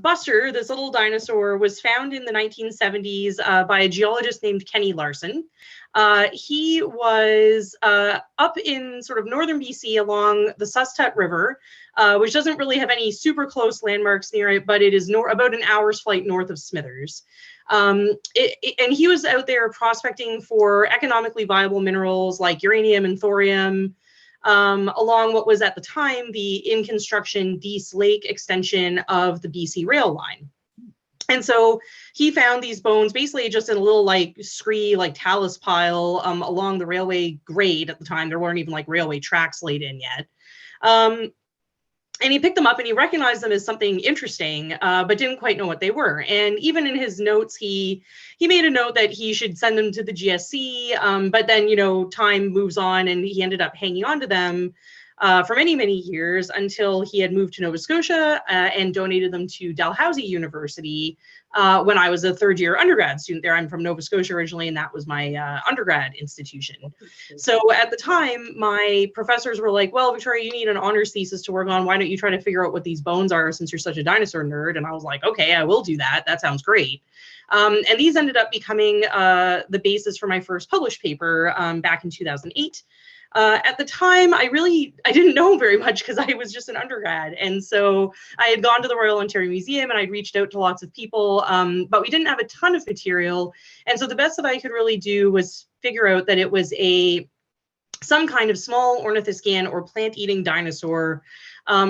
Buster, this little dinosaur, was found in the 1970s by a geologist named Kenny Larson. He was up in sort of northern BC along the Sustut River, which doesn't really have any super close landmarks near it, but it is about an hour's flight north of Smithers. And he was out there prospecting for economically viable minerals like uranium and thorium, along what was at the time the in construction Dease Lake extension of the BC rail line. And so he found these bones basically just in a little like scree, like talus pile along the railway grade at the time. There weren't even like railway tracks laid in yet. And he picked them up and he recognized them as something interesting, but didn't quite know what they were. And even in his notes, he made a note that he should send them to the GSC, but then, you know, time moves on and he ended up hanging on to them for many, many years until he had moved to Nova Scotia and donated them to Dalhousie University when I was a third-year undergrad student there. I'm from Nova Scotia originally, and that was my undergrad institution. So at the time, my professors were like, well, Victoria, you need an honors thesis to work on. Why don't you try to figure out what these bones are since you're such a dinosaur nerd? And I was like, okay, I will do that. That sounds great. And these ended up becoming the basis for my first published paper back in 2008. At the time, I didn't know very much because I was just an undergrad. And so I had gone to the Royal Ontario Museum and I'd reached out to lots of people, but we didn't have a ton of material. And so the best that I could really do was figure out that it was some kind of small ornithischian or plant-eating dinosaur,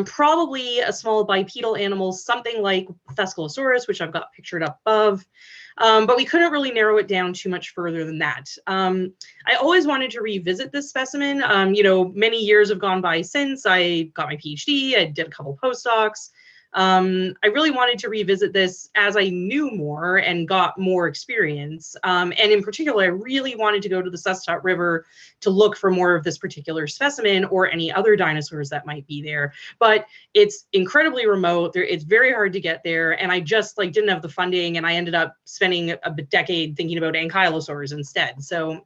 probably a small bipedal animal, something like Thescelosaurus, which I've got pictured up above. But we couldn't really narrow it down too much further than that. I always wanted to revisit this specimen. You know, many years have gone by since I got my PhD. I did a couple postdocs. I really wanted to revisit this as I knew more and got more experience. And in particular, I really wanted to go to the Sustut River to look for more of this particular specimen or any other dinosaurs that might be there. But it's incredibly remote. It's very hard to get there. And I just didn't have the funding. And I ended up spending a decade thinking about ankylosaurs instead. So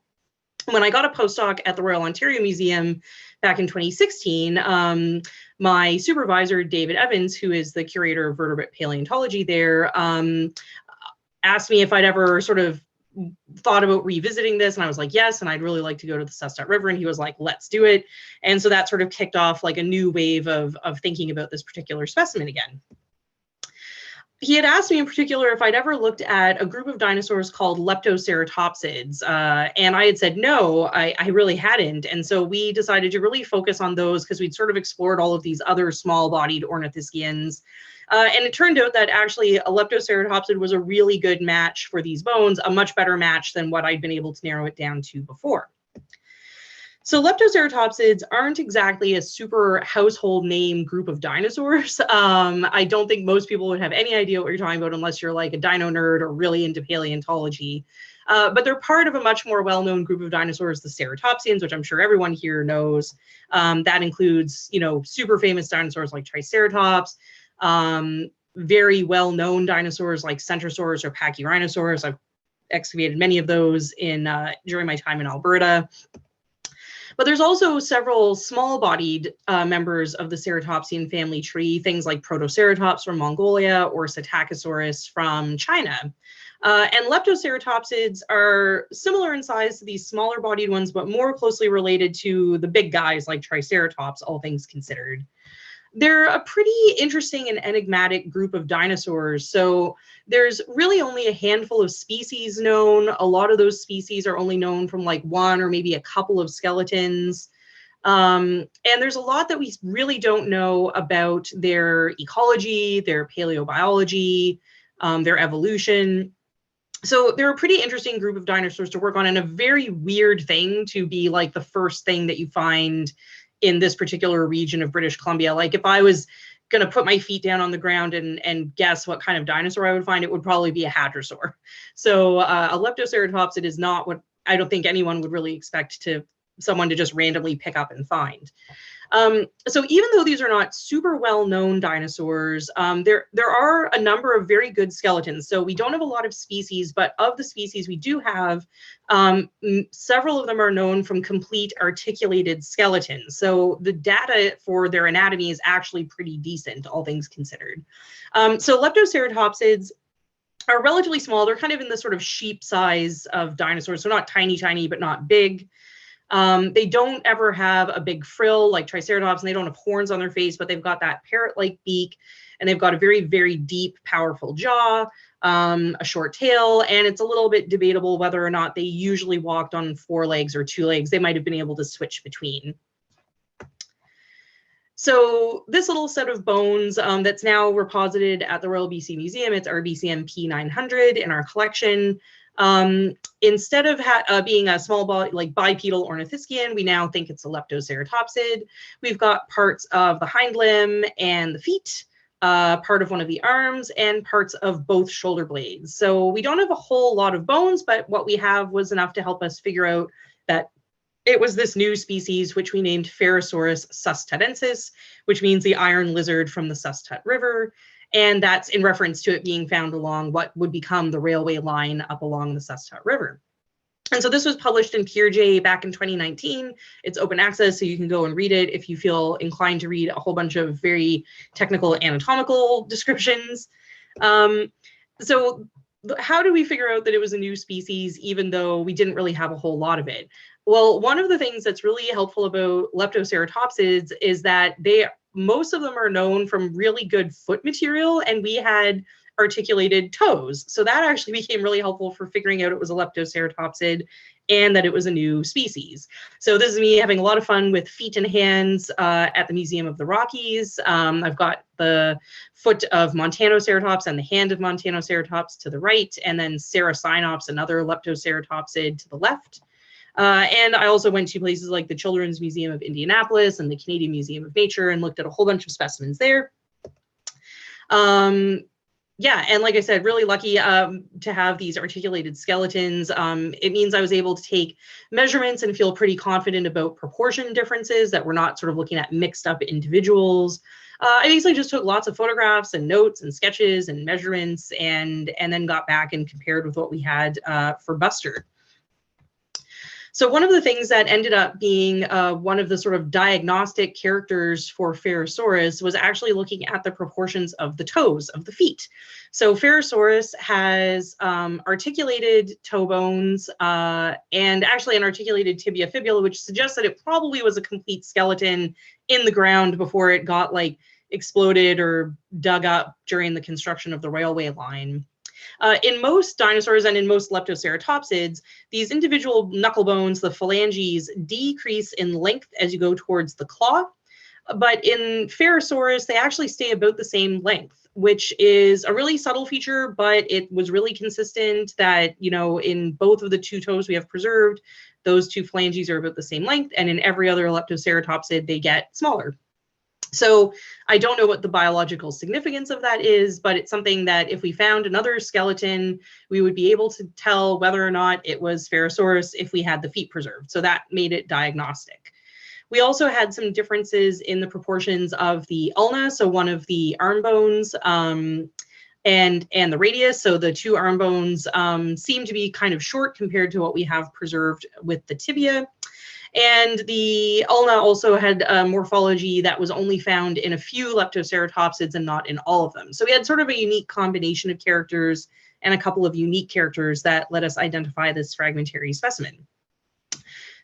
when I got a postdoc at the Royal Ontario Museum back in 2016, my supervisor, David Evans, who is the curator of vertebrate paleontology there, asked me if I'd ever sort of thought about revisiting this. And I was like, yes, and I'd really like to go to the Sustut River. And he was like, let's do it. And so that sort of kicked off like a new wave of thinking about this particular specimen again. He had asked me in particular if I'd ever looked at a group of dinosaurs called leptoceratopsids, and I had said no, I really hadn't. And so we decided to really focus on those because we'd sort of explored all of these other small-bodied ornithischians. And it turned out that actually a leptoceratopsid was a really good match for these bones, a much better match than what I'd been able to narrow it down to before. So leptoceratopsids aren't exactly a super household name group of dinosaurs. I don't think most people would have any idea what you're talking about unless you're like a dino nerd or really into paleontology. But they're part of a much more well-known group of dinosaurs, the ceratopsians, which I'm sure everyone here knows. That includes, you know, super famous dinosaurs like Triceratops, very well-known dinosaurs like Centrosaurus or Pachyrhinosaurus. I've excavated many of those during my time in Alberta. But there's also several small-bodied members of the ceratopsian family tree, things like Protoceratops from Mongolia or Psittacosaurus from China. And leptoceratopsids are similar in size to these smaller-bodied ones, but more closely related to the big guys like Triceratops, all things considered. They're a pretty interesting and enigmatic group of dinosaurs. So there's really only a handful of species known. A lot of those species are only known from like one or maybe a couple of skeletons. And there's a lot that we really don't know about their ecology, their paleobiology, their evolution. So they're a pretty interesting group of dinosaurs to work on, and a very weird thing to be like the first thing that you find in this particular region of British Columbia. Like if I was going to put my feet down on the ground and guess what kind of dinosaur I would find, it would probably be a hadrosaur. So a leptoceratopsid is not what I don't think anyone would really expect someone to just randomly pick up and find. So even though these are not super well-known dinosaurs, there are a number of very good skeletons. So we don't have a lot of species, but of the species we do have, several of them are known from complete articulated skeletons. So the data for their anatomy is actually pretty decent, all things considered. So leptoceratopsids are relatively small. They're kind of in the sort of sheep size of dinosaurs, so not tiny, but not big. They don't ever have a big frill like Triceratops, and they don't have horns on their face, but they've got that parrot-like beak, and they've got a very, very deep, powerful jaw, a short tail, and it's a little bit debatable whether or not they usually walked on 4 legs or 2 legs. They might have been able to switch between. So this little set of bones that's now reposited at the Royal BC Museum, it's our BCM P900 in our collection. Instead of being a small like bipedal ornithischian, we now think it's a leptoceratopsid. We've got parts of the hind limb and the feet, part of one of the arms, and parts of both shoulder blades. So we don't have a whole lot of bones, but what we have was enough to help us figure out that it was this new species, which we named Ferrosaurus sustatensis, which means the iron lizard from the Sustut River. And that's in reference to it being found along what would become the railway line up along the Sustut River. And so this was published in PeerJ back in 2019. It's open access, so you can go and read it if you feel inclined to read a whole bunch of very technical anatomical descriptions. So how do we figure out that it was a new species, even though we didn't really have a whole lot of it? Well, one of the things that's really helpful about leptoceratopsids is that most of them are known from really good foot material, and we had articulated toes. So that actually became really helpful for figuring out it was a leptoceratopsid and that it was a new species. So this is me having a lot of fun with feet and hands at the Museum of the Rockies. I've got the foot of Montanoceratops and the hand of Montanoceratops to the right, and then Cerasinops, another leptoceratopsid, to the left. And I also went to places like the Children's Museum of Indianapolis and the Canadian Museum of Nature and looked at a whole bunch of specimens there. Yeah, and like I said, really lucky to have these articulated skeletons. It means I was able to take measurements and feel pretty confident about proportion differences, that we're not sort of looking at mixed up individuals. I basically just took lots of photographs and notes and sketches and measurements, and then got back and compared with what we had for Buster. So one of the things that ended up being one of the sort of diagnostic characters for Ferrosaurus was actually looking at the proportions of the toes of the feet. So Ferrosaurus has articulated toe bones and actually an articulated tibia fibula, which suggests that it probably was a complete skeleton in the ground before it got like exploded or dug up during the construction of the railway line. In most dinosaurs and in most leptoceratopsids, these individual knuckle bones, the phalanges, decrease in length as you go towards the claw. But in Ferrosaurus, they actually stay about the same length, which is a really subtle feature, but it was really consistent that, you know, in both of the 2 toes we have preserved, those 2 phalanges are about the same length, and in every other leptoceratopsid, they get smaller. So I don't know what the biological significance of that is, but it's something that if we found another skeleton, we would be able to tell whether or not it was Ferrosaurus if we had the feet preserved. So that made it diagnostic. We also had some differences in the proportions of the ulna, so one of the arm bones, and the radius. So the 2 arm bones seem to be kind of short compared to what we have preserved with the tibia. And the ulna also had a morphology that was only found in a few leptoceratopsids and not in all of them. So we had sort of a unique combination of characters and a couple of unique characters that let us identify this fragmentary specimen.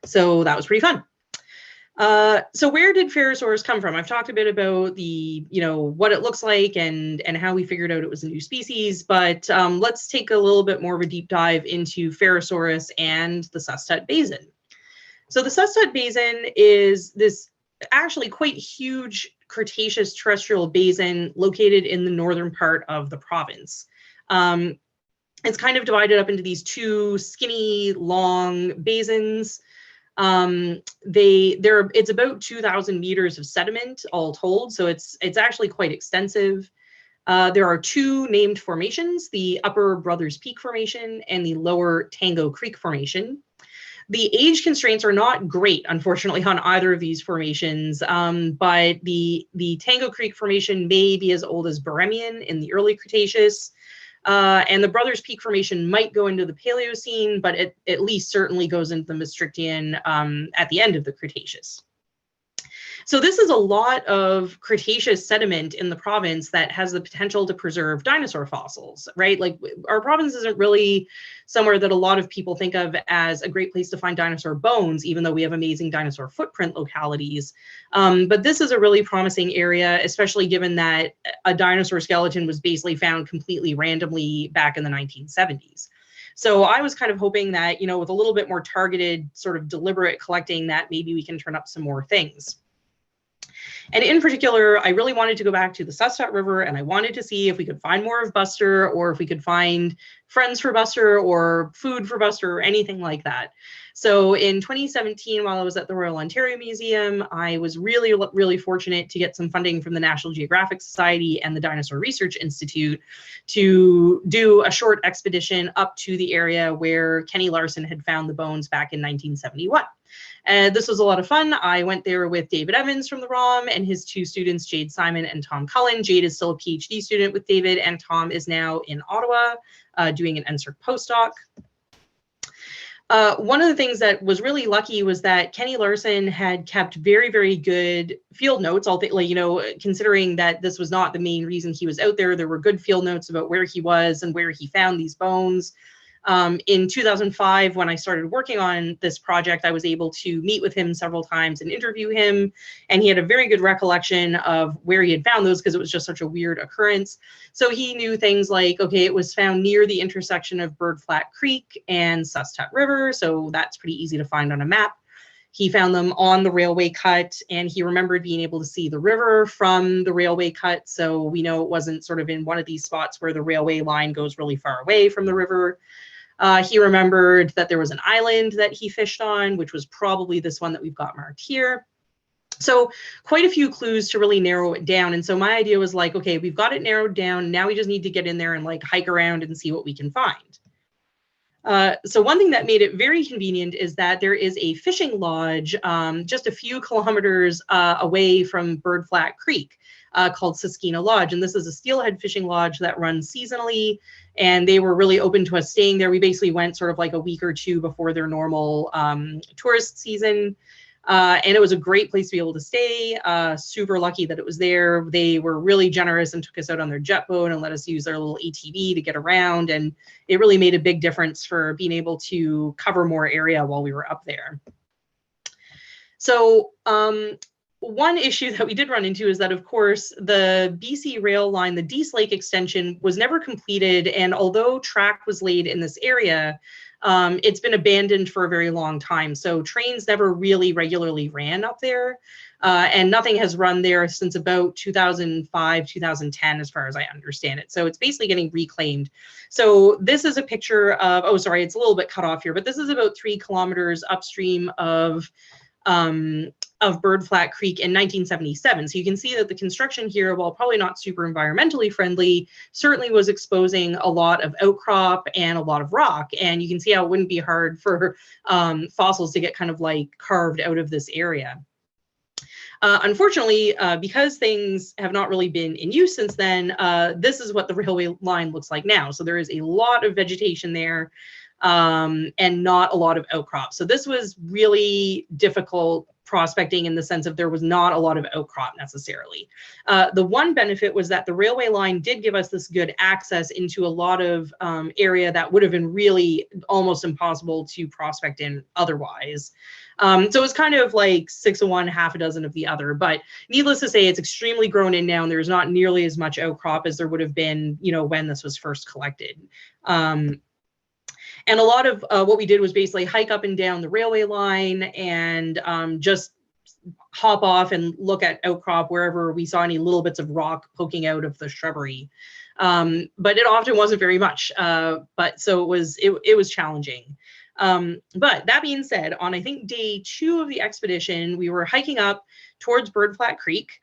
So that was pretty fun. So where did Ferrosaurus come from? I've talked a bit about the, you know, what it looks like and how we figured out it was a new species, but let's take a little bit more of a deep dive into Ferrosaurus and the Sustut Basin. So the Sustut Basin is this actually quite huge Cretaceous terrestrial basin located in the northern part of the province. It's kind of divided up into these 2 skinny, long basins. It's about 2,000 meters of sediment all told, so it's actually quite extensive. There are 2 named formations, the Upper Brothers Peak Formation and the Lower Tango Creek Formation. The age constraints are not great, unfortunately, on either of these formations, but the Tango Creek Formation may be as old as Barremian in the early Cretaceous, and the Brothers Peak Formation might go into the Paleocene, but it at least certainly goes into the Maastrichtian at the end of the Cretaceous. So this is a lot of Cretaceous sediment in the province that has the potential to preserve dinosaur fossils, right? Like our province isn't really somewhere that a lot of people think of as a great place to find dinosaur bones, even though we have amazing dinosaur footprint localities. But this is a really promising area, especially given that a dinosaur skeleton was basically found completely randomly back in the 1970s. So I was kind of hoping that, you know, with a little bit more targeted sort of deliberate collecting, that maybe we can turn up some more things. And in particular, I really wanted to go back to the Sustot River, and I wanted to see if we could find more of Buster, or if we could find friends for Buster or food for Buster or anything like that. So in 2017, while I was at the Royal Ontario Museum, I was really, really fortunate to get some funding from the National Geographic Society and the Dinosaur Research Institute to do a short expedition up to the area where Kenny Larson had found the bones back in 1971. This was a lot of fun. I went there with David Evans from the ROM and his two students, Jade Simon and Tom Cullen. Jade is still a PhD student with David, and Tom is now in Ottawa doing an NSERC postdoc. One of the things that was really lucky was that Kenny Larson had kept very, very good field notes. Considering that this was not the main reason he was out there, there were good field notes about where he was and where he found these bones. In 2005, when I started working on this project, I was able to meet with him several times and interview him. And he had a very good recollection of where he had found those because it was just such a weird occurrence. So he knew things like, okay, it was found near the intersection of Bird Flat Creek and Sustot River. So that's pretty easy to find on a map. He found them on the railway cut, and he remembered being able to see the river from the railway cut. So we know it wasn't sort of in one of these spots where the railway line goes really far away from the river. He remembered that there was an island that he fished on, which was probably this one that we've got marked here. So quite a few clues to really narrow it down. And so my idea was like, okay, we've got it narrowed down. Now we just need to get in there and like hike around and see what we can find. So one thing that made it very convenient is that there is a fishing lodge just a few kilometers away from Bird Flat Creek called Siskina Lodge. And this is a steelhead fishing lodge that runs seasonally. And they were really open to us staying there. We basically went sort of like a week or two before their normal tourist season. And it was a great place to be able to stay. Super lucky that it was there. They were really generous and took us out on their jet boat and let us use their little ATV to get around. And it really made a big difference for being able to cover more area while we were up there. So one issue that we did run into is that, of course, the BC rail line, the Dease Lake extension, was never completed. And although track was laid in this area, it's been abandoned for a very long time. So trains never really regularly ran up there. And nothing has run there since about 2005, 2010, as far as I understand it. So it's basically getting reclaimed. So this is a picture of, oh, sorry, it's a little bit cut off here, but this is about 3 kilometers upstream of Bird Flat Creek in 1977. So you can see that the construction here, while probably not super environmentally friendly, certainly was exposing a lot of outcrop and a lot of rock. And you can see how it wouldn't be hard for fossils to get kind of like carved out of this area. Unfortunately, because things have not really been in use since then, this is what the railway line looks like now. So there is a lot of vegetation there and not a lot of outcrop. So this was really difficult prospecting in the sense of there was not a lot of outcrop necessarily. The one benefit was that the railway line did give us this good access into a lot of area that would have been really almost impossible to prospect in otherwise. So it was kind of like 6 of one, half a dozen of the other, but needless to say, it's extremely grown in now, and there's not nearly as much outcrop as there would have been, you know, when this was first collected. And a lot of what we did was basically hike up and down the railway line and just hop off and look at outcrop wherever we saw any little bits of rock poking out of the shrubbery. But it often wasn't very much. But so it was challenging. But that being said, on I think day 2 of the expedition, we were hiking up towards Bird Flat Creek.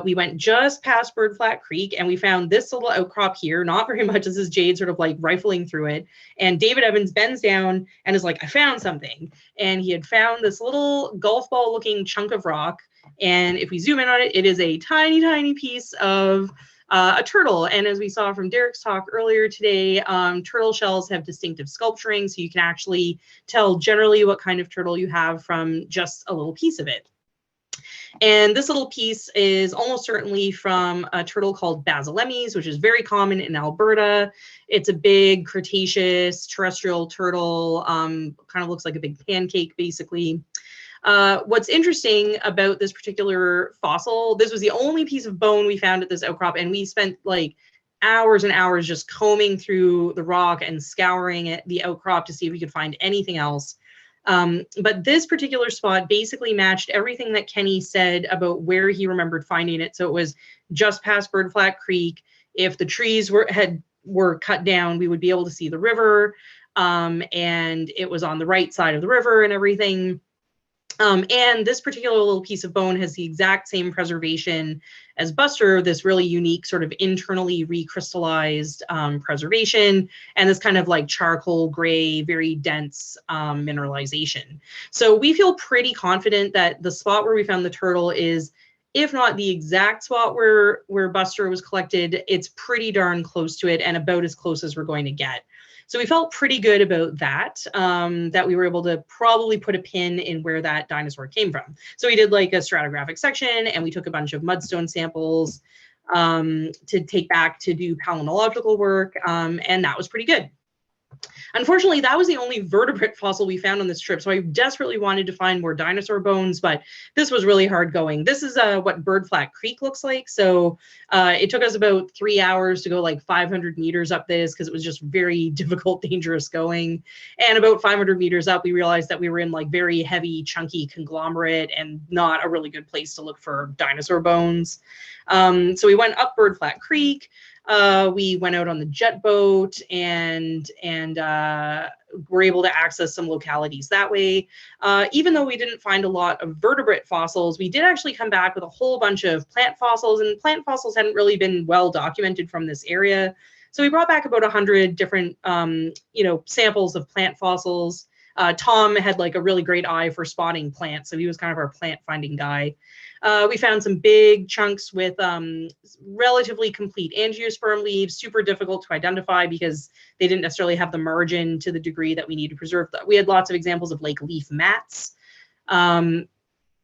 We went just past Bird Flat Creek and we found this little outcrop here, not very much. This is Jade sort of like rifling through it. And David Evans bends down and is like, I found something. And he had found this little golf ball looking chunk of rock. And if we zoom in on it, it is a tiny, tiny piece of a turtle. And as we saw from Derek's talk earlier today, turtle shells have distinctive sculpturing, so you can actually tell generally what kind of turtle you have from just a little piece of it. And this little piece is almost certainly from a turtle called Basilemys, which is very common in Alberta. It's a big Cretaceous terrestrial turtle, kind of looks like a big pancake, basically. What's interesting about this particular fossil, this was the only piece of bone we found at this outcrop, and we spent like hours and hours just combing through the rock and scouring it, the outcrop, to see if we could find anything else. But this particular spot basically matched everything that Kenny said about where he remembered finding it. So it was just past Bird Flat Creek. If the trees were cut down, we would be able to see the river, and it was on the right side of the river and everything. And this particular little piece of bone has the exact same preservation as Buster, this really unique sort of internally recrystallized preservation, and this kind of like charcoal gray, very dense mineralization. So we feel pretty confident that the spot where we found the turtle is, if not the exact spot where Buster was collected, it's pretty darn close to it and about as close as we're going to get. So we felt pretty good about that, that we were able to probably put a pin in where that dinosaur came from. So we did like a stratigraphic section, and we took a bunch of mudstone samples to take back to do palynological work, and that was pretty good. Unfortunately, that was the only vertebrate fossil we found on this trip, so I desperately wanted to find more dinosaur bones, but this was really hard going. This is what Bird Flat Creek looks like. So it took us about 3 hours to go like 500 meters up this, because it was just very difficult, dangerous going. And about 500 meters up, we realized that we were in like very heavy, chunky conglomerate and not a really good place to look for dinosaur bones. So we went up Bird Flat Creek. We went out on the jet boat and were able to access some localities that way. Even though we didn't find a lot of vertebrate fossils, we did actually come back with a whole bunch of plant fossils, and plant fossils hadn't really been well documented from this area. So we brought back about 100 different, samples of plant fossils. Tom had like a really great eye for spotting plants, so he was kind of our plant finding guy. We found some big chunks with relatively complete angiosperm leaves, super difficult to identify because they didn't necessarily have the margin to the degree that we need to preserve them. We had lots of examples of like leaf mats.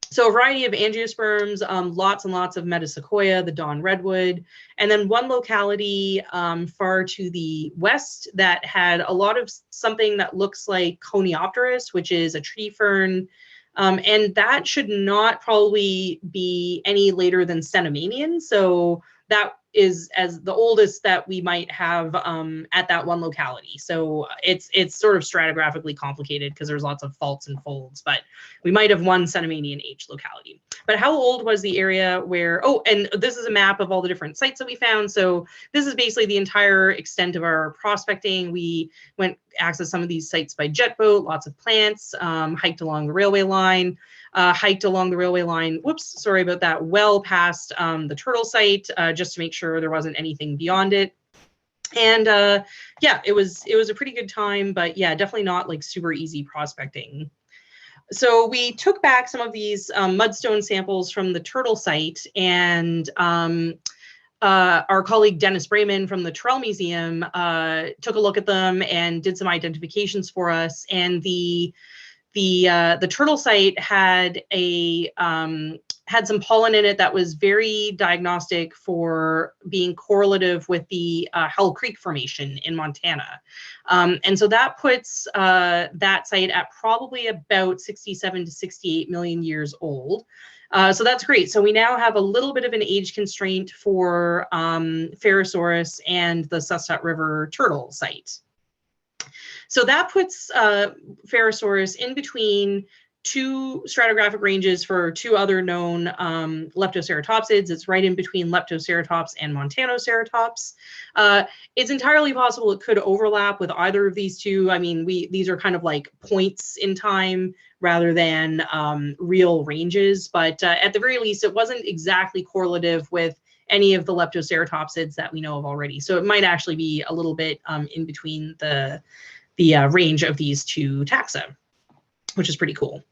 So a variety of angiosperms, lots and lots of metasequoia, the dawn redwood, and then one locality far to the west that had a lot of something that looks like Coneopterus, which is a tree fern. And that should not probably be any later than Cenomanian. So that is as the oldest that we might have at that one locality. So it's sort of stratigraphically complicated because there's lots of faults and folds, but we might have one Cenomanian age locality. But how old was the area where, oh, and this is a map of all the different sites that we found. So this is basically the entire extent of our prospecting. We went access some of these sites by jet boat, lots of plants, hiked along the railway line. Whoops, sorry about that, well past the turtle site, just to make sure there wasn't anything beyond it. And yeah, it was a pretty good time, but yeah, definitely not like super easy prospecting. So we took back some of these mudstone samples from the turtle site, and our colleague Dennis Brayman from the Terrell Museum took a look at them and did some identifications for us. And the turtle site had had some pollen in it that was very diagnostic for being correlative with the Hell Creek Formation in Montana. And so that puts that site at probably about 67 to 68 million years old. So that's great. So we now have a little bit of an age constraint for Ferrosaurus and the Sustat River turtle site. So that puts Ferrosaurus in between 2 stratigraphic ranges for 2 other known leptoceratopsids. It's right in between Leptoceratops and Montanoceratops. It's entirely possible it could overlap with either of these two. I mean, these are kind of like points in time rather than real ranges, but at the very least, it wasn't exactly correlative with any of the Leptoceratopsids that we know of already. So it might actually be a little bit in between the range of these 2 taxa, which is pretty cool.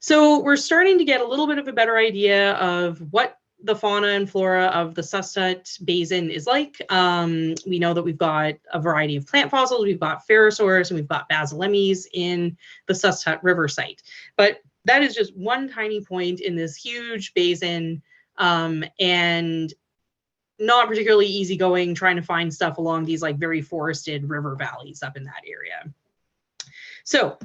So we're starting to get a little bit of a better idea of what the fauna and flora of the Sustut Basin is like. We know that we've got a variety of plant fossils, we've got Ferrosaurs, and we've got Basilemmes in the Sustut River site. But that is just one tiny point in this huge basin, and not particularly easygoing trying to find stuff along these like very forested river valleys up in that area. So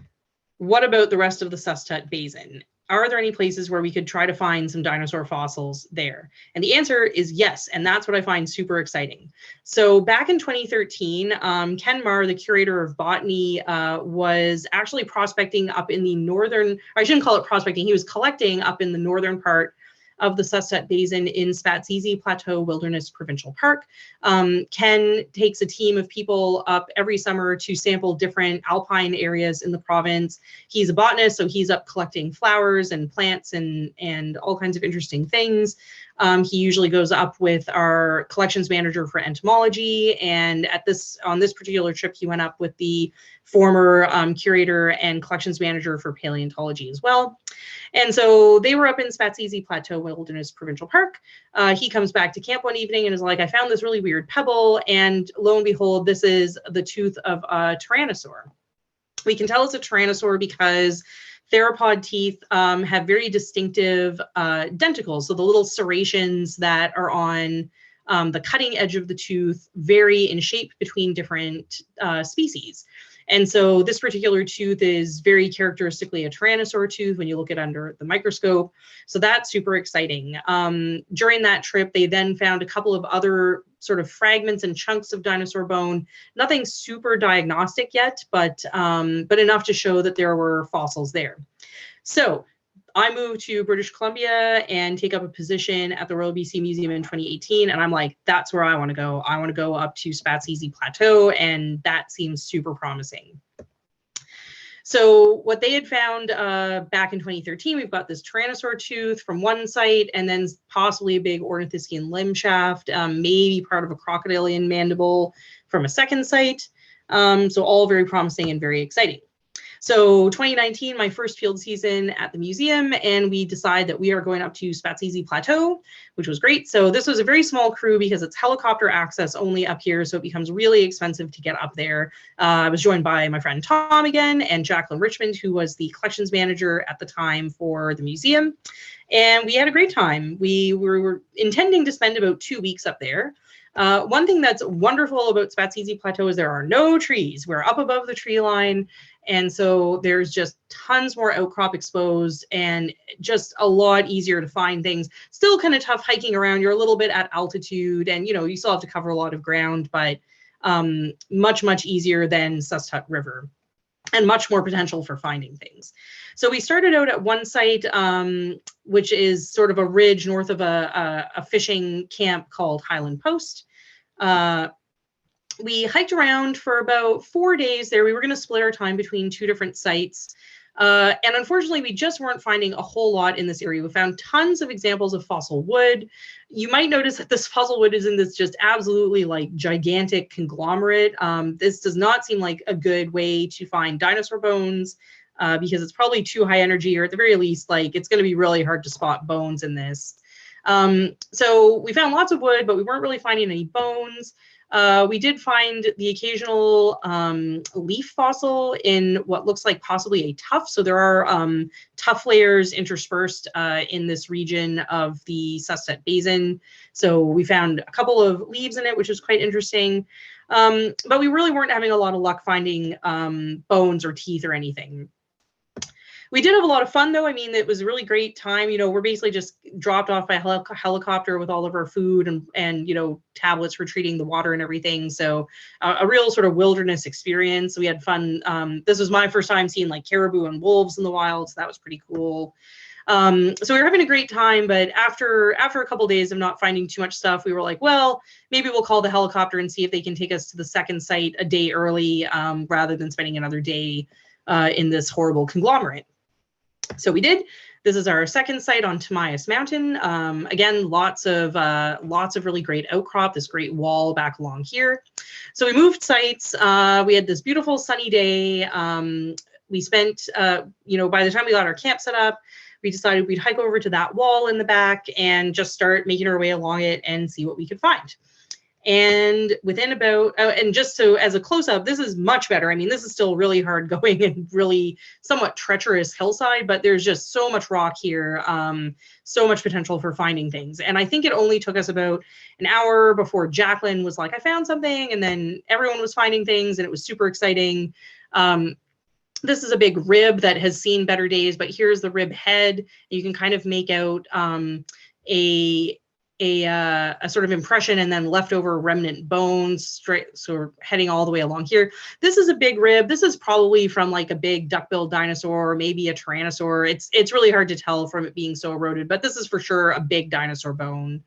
what about the rest of the Sustut Basin? Are there any places where we could try to find some dinosaur fossils there? And the answer is yes, and that's what I find super exciting. So back in 2013, Ken Marr, the curator of botany, was actually prospecting up in the northern, or I shouldn't call it prospecting, he was collecting up in the northern part of the Sustut Basin in Spatsizi Plateau Wilderness Provincial Park. Ken takes a team of people up every summer to sample different alpine areas in the province. He's a botanist, so he's up collecting flowers and plants and all kinds of interesting things. He usually goes up with our collections manager for entomology, and on this particular trip, he went up with the former curator and collections manager for paleontology as well. And so they were up in Spatsizi Plateau Wilderness Provincial Park. He comes back to camp one evening and is like, I found this really weird pebble, and lo and behold, this is the tooth of a tyrannosaur. We can tell it's a tyrannosaur because theropod teeth have very distinctive denticles. So the little serrations that are on the cutting edge of the tooth vary in shape between different species. And so this particular tooth is very characteristically a tyrannosaur tooth when you look at it under the microscope. So that's super exciting. During that trip, they then found a couple of other sort of fragments and chunks of dinosaur bone. Nothing super diagnostic yet, but enough to show that there were fossils there. So I moved to British Columbia and take up a position at the Royal BC Museum in 2018. And I'm like, that's where I want to go. I want to go up to Spatsizi Plateau, and that seems super promising. So what they had found back in 2013, we've got this tyrannosaur tooth from one site, and then possibly a big ornithischian limb shaft, maybe part of a crocodilian mandible from a second site. So all very promising and very exciting. So 2019, my first field season at the museum, and we decide that we are going up to Spatsizi Plateau, which was great. So this was a very small crew because it's helicopter access only up here, so it becomes really expensive to get up there. I was joined by my friend Tom again and Jacqueline Richmond, who was the collections manager at the time for the museum. And we had a great time. We were intending to spend about 2 weeks up there. One thing that's wonderful about Spatsizi Plateau is there are no trees. We're up above the tree line, and so there's just tons more outcrop exposed and just a lot easier to find things. Still kind of tough hiking around. You're a little bit at altitude, and you still have to cover a lot of ground, but much, much easier than Sustut River, and much more potential for finding things. So we started out at one site, which is sort of a ridge north of a fishing camp called Highland Post. We hiked around for about 4 days there. We were going to split our time between 2 different sites. And unfortunately, we just weren't finding a whole lot in this area. We found tons of examples of fossil wood. You might notice that this fossil wood is in this just absolutely like gigantic conglomerate. This does not seem like a good way to find dinosaur bones because it's probably too high energy, or at the very least, like it's going to be really hard to spot bones in this. So we found lots of wood, but we weren't really finding any bones. We did find the occasional leaf fossil in what looks like possibly a tuff. So there are tuff layers interspersed in this region of the Sustut Basin. So we found a couple of leaves in it, which was quite interesting. But we really weren't having a lot of luck finding bones or teeth or anything. We did have a lot of fun, though. I mean, it was a really great time. You know, we're basically just dropped off by helicopter with all of our food and, you know, tablets for treating the water and everything. So a real sort of wilderness experience. We had fun. This was my first time seeing like caribou and wolves in the wild, so that was pretty cool. So we were having a great time, but after a couple of days of not finding too much stuff, we were like, well, maybe we'll call the helicopter and see if they can take us to the second site a day early, rather than spending another day in this horrible conglomerate. So we did. This is our second site on Tamayas Mountain. Again, lots of really great outcrop, this great wall back along here. So we moved sites. We had this beautiful sunny day. We spent, you know, by the time we got our camp set up, we decided we'd hike over to that wall in the back and just start making our way along it and see what we could find. And within about, and just so as a close-up, this is much better. I mean, this is still really hard going and really somewhat treacherous hillside, but there's just so much rock here, so much potential for finding things. And I think it only took us about an hour before Jacqueline was like, I found something, and then everyone was finding things, and it was super exciting. This is a big rib that has seen better days, but here's the rib head. You can kind of make out a sort of impression and then leftover remnant bones straight, sort of heading all the way along here. This is a big rib. This is probably from like a big duck-billed dinosaur, or maybe a tyrannosaur. It's really hard to tell from it being so eroded, but this is for sure a big dinosaur bone.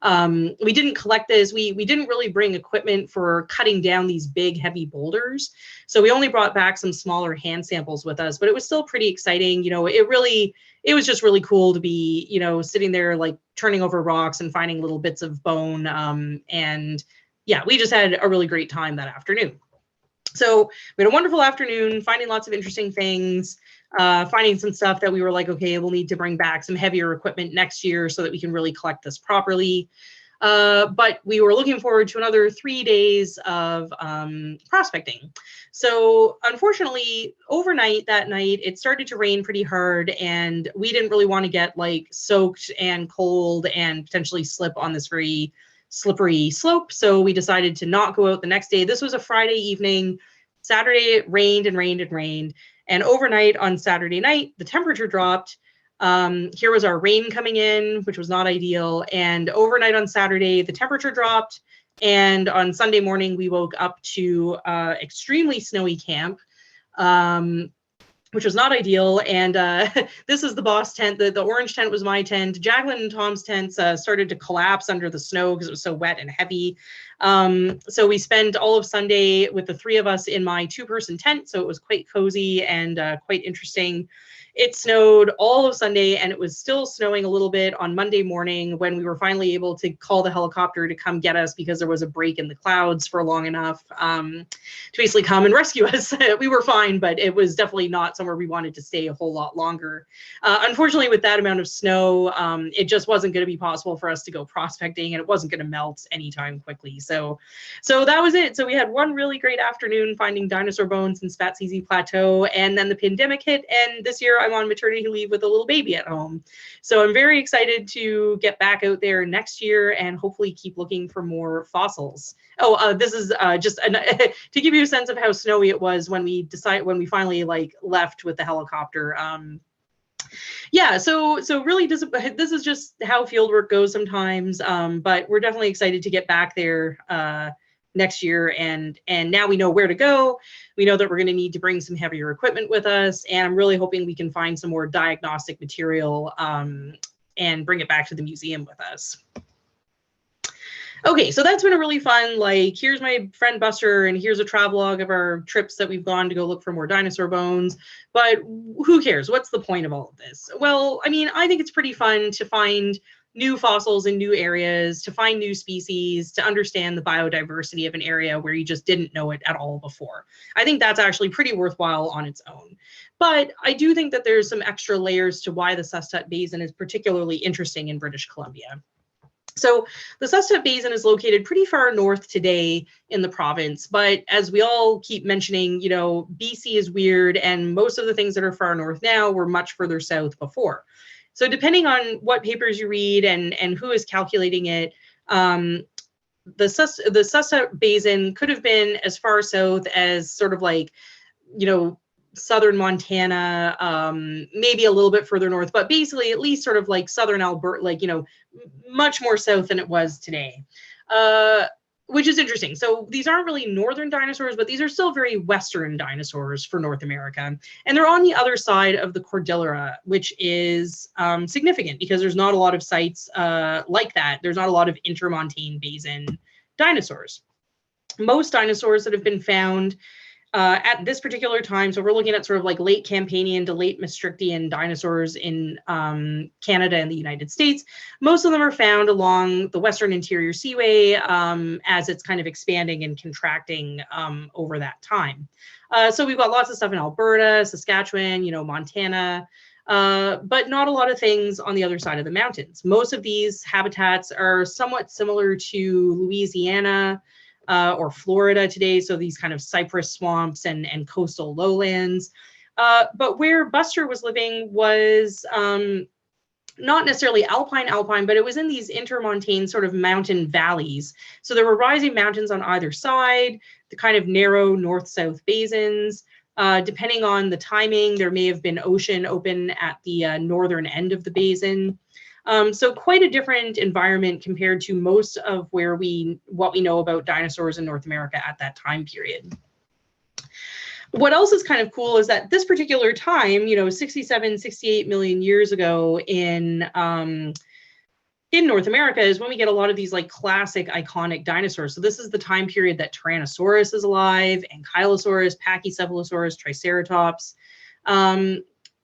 We didn't collect this. We didn't really bring equipment for cutting down these big, heavy boulders. So we only brought back some smaller hand samples with us, but it was still pretty exciting. You know, it was just really cool to be, you know, sitting there like turning over rocks and finding little bits of bone. And yeah, we just had a really great time that afternoon. So we had a wonderful afternoon, finding lots of interesting things, finding some stuff that we were like, okay, we'll need to bring back some heavier equipment next year so that we can really collect this properly. But we were looking forward to another 3 days of prospecting. So unfortunately, overnight that night, it started to rain pretty hard, and we didn't really want to get like soaked and cold and potentially slip on this very slippery slope. So we decided to not go out the next day. This was a Friday evening. Saturday, it rained and rained and rained. And overnight on Saturday night, the temperature dropped. Here was our rain coming in, which was not ideal. And overnight on Saturday, the temperature dropped. And on Sunday morning, we woke up to extremely snowy camp, which was not ideal. And this is the boss tent. The orange tent was my tent. Jacqueline and Tom's tents started to collapse under the snow because it was so wet and heavy. So we spent all of Sunday with the three of us in my two-person tent. So it was quite cozy and quite interesting. It snowed all of Sunday, and it was still snowing a little bit on Monday morning when we were finally able to call the helicopter to come get us because there was a break in the clouds for long enough to basically come and rescue us. We were fine, but it was definitely not somewhere we wanted to stay a whole lot longer. Unfortunately, with that amount of snow, it just wasn't going to be possible for us to go prospecting, and it wasn't going to melt anytime quickly. So that was it. So we had one really great afternoon finding dinosaur bones in Spatsizi Plateau, and then the pandemic hit, and this year I'm on maternity leave with a little baby at home. So I'm very excited to get back out there next year and hopefully keep looking for more fossils. Oh, this is just to give you a sense of how snowy it was when we finally like left with the helicopter. Yeah, so really this is just how fieldwork goes sometimes, but we're definitely excited to get back there next year, and now we know where to go. We know that we're going to need to bring some heavier equipment with us, and I'm really hoping we can find some more diagnostic material and bring it back to the museum with us. Okay, so that's been a really fun, like, here's my friend Buster, and here's a travelogue of our trips that we've gone to go look for more dinosaur bones. But who cares? What's the point of all of this? Well, I mean, I think it's pretty fun to find new fossils in new areas, to find new species, to understand the biodiversity of an area where you just didn't know it at all before. I think that's actually pretty worthwhile on its own. But I do think that there's some extra layers to why the Sustut Basin is particularly interesting in British Columbia. So the Sustut Basin is located pretty far north today in the province, but as we all keep mentioning, you know, BC is weird, and most of the things that are far north now were much further south before. So depending on what papers you read and who is calculating it, the Sustut Basin could have been as far south as sort of like, you know, southern Montana, maybe a little bit further north, but basically at least sort of like southern Alberta, like, much more south than it was today, which is interesting. So these aren't really northern dinosaurs, but these are still very western dinosaurs for North America. And they're on the other side of the Cordillera, which is significant because there's not a lot of sites like that. There's not a lot of intermontane basin dinosaurs. Most dinosaurs that have been found at this particular time, so we're looking at sort of like late Campanian to late Maastrichtian dinosaurs in Canada and the United States. Most of them are found along the Western Interior Seaway as it's kind of expanding and contracting over that time. So we've got lots of stuff in Alberta, Saskatchewan, Montana, but not a lot of things on the other side of the mountains. Most of these habitats are somewhat similar to Louisiana, or Florida today, so these kind of cypress swamps and coastal lowlands. But where Buster was living was not necessarily alpine, but it was in these intermontane sort of mountain valleys. So there were rising mountains on either side, the kind of narrow north-south basins. Depending on the timing, there may have been ocean open at the northern end of the basin. So quite a different environment compared to most of what we know about dinosaurs in North America at that time period. What else is kind of cool is that this particular time, 67, 68 million years ago in North America is when we get a lot of these like classic iconic dinosaurs. So this is the time period that Tyrannosaurus is alive, Ankylosaurus, Pachycephalosaurus, Triceratops.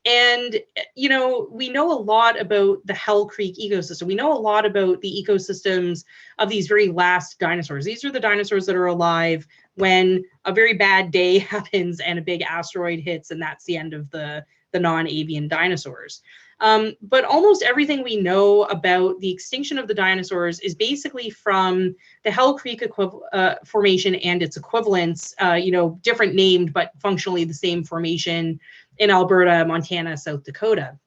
And, we know a lot about the Hell Creek ecosystem. We know a lot about the ecosystems of these very last dinosaurs. These are the dinosaurs that are alive when a very bad day happens and a big asteroid hits, and that's the end of the non-avian dinosaurs. But almost everything we know about the extinction of the dinosaurs is basically from the Hell Creek formation and its equivalents, different named, but functionally the same formation in Alberta, Montana, South Dakota.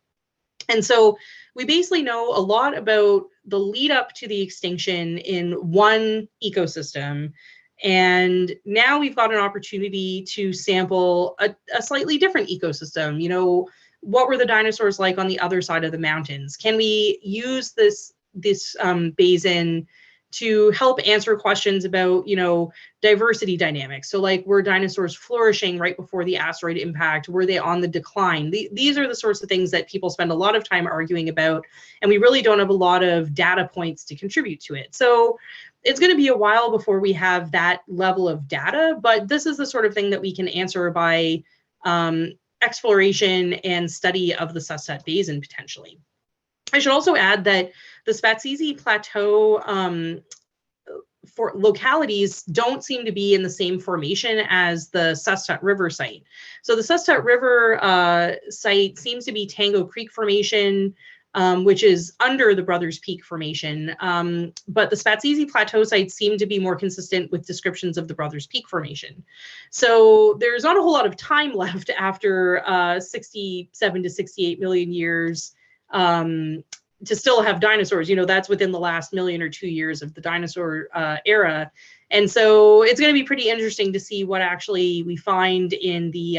And so we basically know a lot about the lead up to the extinction in one ecosystem. And now we've got an opportunity to sample a slightly different ecosystem. What were the dinosaurs like on the other side of the mountains? Can we use this basin to help answer questions about, diversity dynamics? So like, were dinosaurs flourishing right before the asteroid impact? Were they on the decline? These are the sorts of things that people spend a lot of time arguing about, and we really don't have a lot of data points to contribute to it. So it's going to be a while before we have that level of data, but this is the sort of thing that we can answer by exploration and study of the Susset Basin potentially. I should also add that the Spatsizi Plateau for localities don't seem to be in the same formation as the Sustut River site. So the Sustut River site seems to be Tango Creek Formation, which is under the Brothers Peak Formation. But the Spatsizi Plateau sites seem to be more consistent with descriptions of the Brothers Peak Formation. So there's not a whole lot of time left after 67 to 68 million years to still have dinosaurs. That's within the last million or 2 years of the dinosaur era. And so it's going to be pretty interesting to see what actually we find in the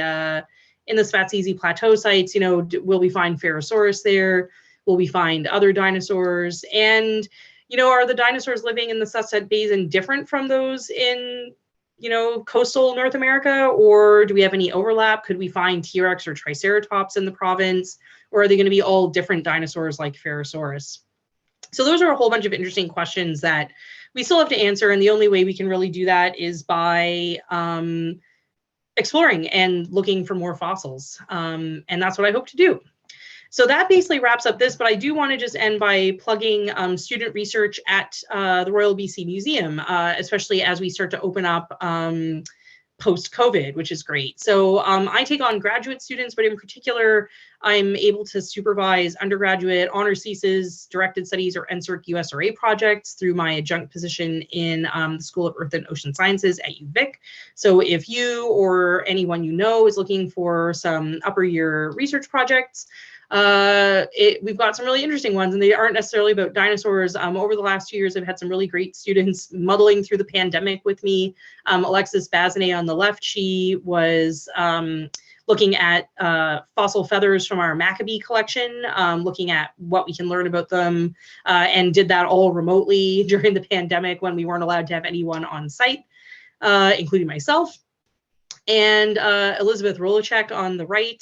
Spatsizi Plateau sites. Will we find Ferrosaurus there? Will we find other dinosaurs? And, are the dinosaurs living in the Susset Basin different from those in, coastal North America? Or do we have any overlap? Could we find T-Rex or Triceratops in the province? Or are they going to be all different dinosaurs like Ferrosaurus? So those are a whole bunch of interesting questions that we still have to answer. And the only way we can really do that is by exploring and looking for more fossils. And that's what I hope to do. So that basically wraps up this, but I do want to just end by plugging student research at the Royal BC Museum, especially as we start to open up post-COVID, which is great. So I take on graduate students, but in particular, I'm able to supervise undergraduate honors thesis, directed studies, or NSERC USRA projects through my adjunct position in the School of Earth and Ocean Sciences at UVic. So if you or anyone you know is looking for some upper year research projects, we've got some really interesting ones, and they aren't necessarily about dinosaurs. Over the last 2 years, I've had some really great students muddling through the pandemic with me. Alexis Bazinet on the left, she was looking at fossil feathers from our Maccabee collection, looking at what we can learn about them, and did that all remotely during the pandemic when we weren't allowed to have anyone on site, including myself. And Elizabeth Rolacek on the right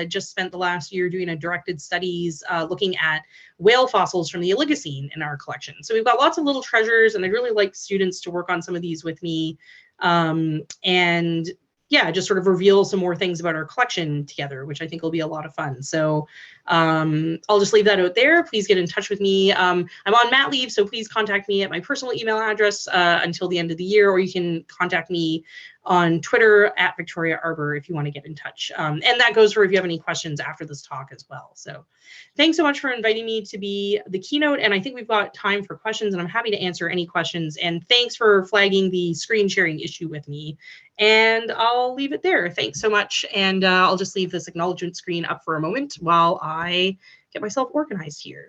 just spent the last year doing a directed studies looking at whale fossils from the Oligocene in our collection. So we've got lots of little treasures, and I'd really like students to work on some of these with me. And yeah, just sort of reveal some more things about our collection together, which I think will be a lot of fun. So I'll just leave that out there. Please get in touch with me. I'm on mat leave, so please contact me at my personal email address until the end of the year, or you can contact me on Twitter at Victoria Arbor if you want to get in touch. And that goes for if you have any questions after this talk as well. So thanks so much for inviting me to be the keynote. And I think we've got time for questions, and I'm happy to answer any questions. And thanks for flagging the screen sharing issue with me. And I'll leave it there. Thanks so much. And I'll just leave this acknowledgement screen up for a moment while I get myself organized here.